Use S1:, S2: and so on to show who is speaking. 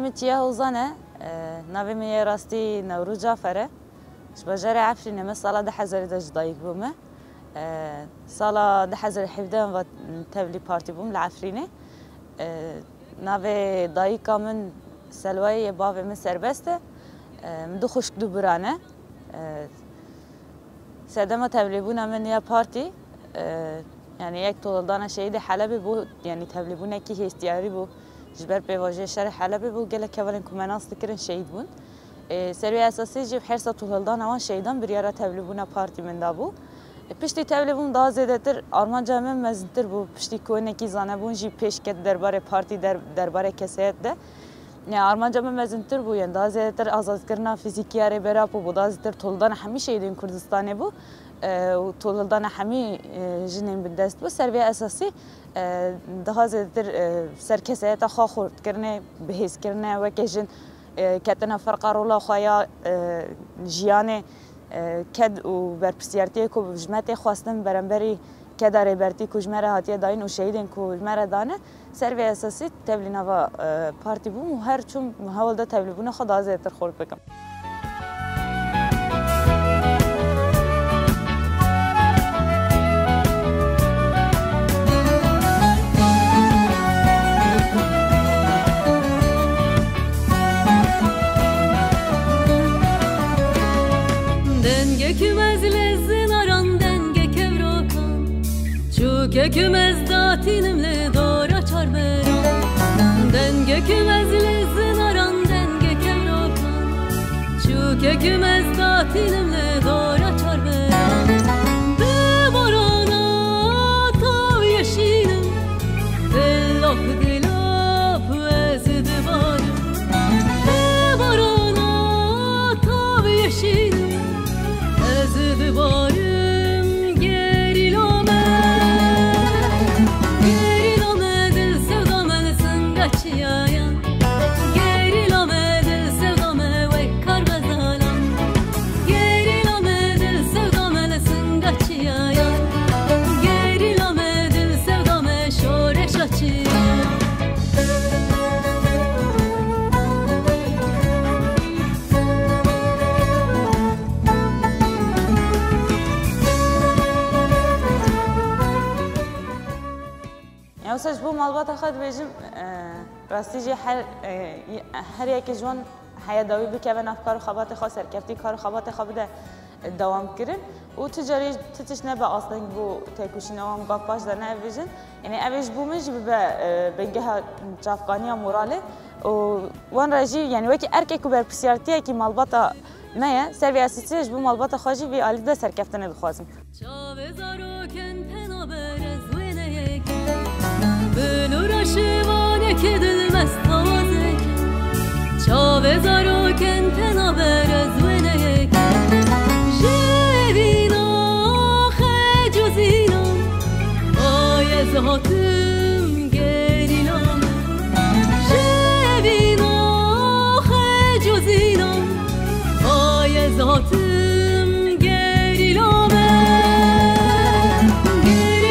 S1: متیه هوزانه نوی می راستی نوروز جعفره شبجار عفرینه مثلا 10,000 دایک بومه سالا 2017 و تبلی پارتی بوم لعفرینه نوی دایکا من سلوی باوی من سربسته مدو خشک دو برانه سدما تبلی بونا من یا پارتی يعني یک طولدان شهید حلبی بود یعنی تبلیغونه کی استیاری بود جبر پیواژه شهر حلبی بود گله کولن کومناس دکرن شهید بود سری اساسی جب حرس طولدان آن شهیدان بریاره تبلیغونه پارتی من دابو پشتی تبلیغون دا زیاده تر آرمان جامع مزنتر بود پشتی کوه کی زانه بون جی پیش کد درباره پارتی درباره کسیت ده نه آرمان جامع مزنتر بود یعنی دا زیاده تر آزاد کردن فیزیکی اره برا بود دا زیاده تر طولدان همیشه شهیدین کردستانی بود و طولدان همی جنین بدست بود سری اساسی ده زیادتر سرکسیت خا خورد کردن بهیز کردن و که جن کتنا فرق رولا خوایا جیان کد و برپسیارتی کو بجمت خواستن برانبری کداره برتی کجمره هاتیه داین و شهیدین کجمره دانه سری اساسی تبلینا و پارتی بوم و هر چون محاول ده تبلیبونه خدا زیادتر خورد بکم.
S2: Kekümez datinimle dora çarberan denge kümez lezin aran denge kevrokan şu kekümez datinimle dora çarberan de barana tav yeşilim dilaf dilaf ezdi barım de barana tav yeşilim ezdi barım
S1: واسه بو مالبات خد بيجم راستيجي هر یک جوان حياة داوي بكمن أفكار خبات خاص ركبتي كار خبات خبده الدوام كرن وتجاري تتشنا بأصلا بو تكوشنا وام قفاش دنا فيجن يعني أبيش بو مش بجها جافقانية مورالة وان راجي يعني وكي أركي كبر بسيارتيه كي مالباتا نيا سري أساسيش بو مالباتا خاجي في ألف ده سركفتنا الخازم. Bülür aşıvane kedilmez tavazek Çave zaroken tenaber ezveneyek Jevina xecozina Ayez hatım gerilam Jevina xecozina Ayez hatım gerilam Geri